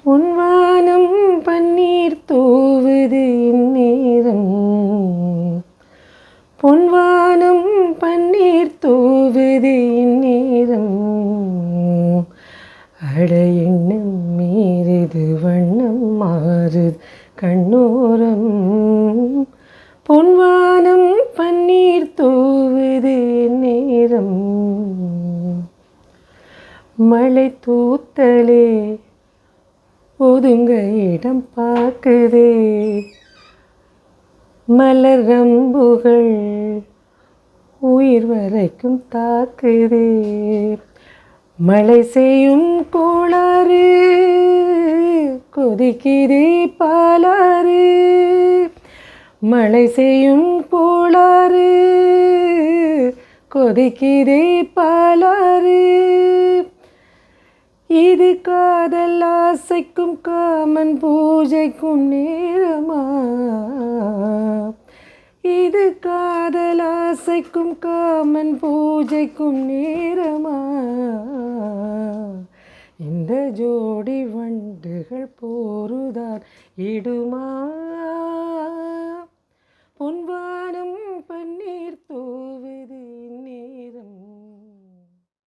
பொன்வானம் பன்னீர் தூவுது இந்நேரம், பொன்வானம் பன்னீர் தூவுது இந்நேரம். அட எண்ணம் மீறுது வண்ணம் மாறுது கண்ணோரம், பொன்வானம் பன்னீர் தூவுது இந்நேரம். மழை தூத்தலே ஒதுங்க இடம் பார்க்குதே, மலர் ரம்புகள் உயிர் வரைக்கும் தாக்குதே. மழை செய்யும் கோளாறு கொதிக்குதே பாலாறு, மழை செய்யும் கோளாறு கொதிக்குதே பாலாறு. இது காதல் ஆசைக்கும் காமன் பூஜைக்கும் நேரமா, இது காதல் ஆசைக்கும் காமன் பூஜைக்கும் நேரமா. இந்த ஜோடி வண்டுகள் போருதான் இடுமா.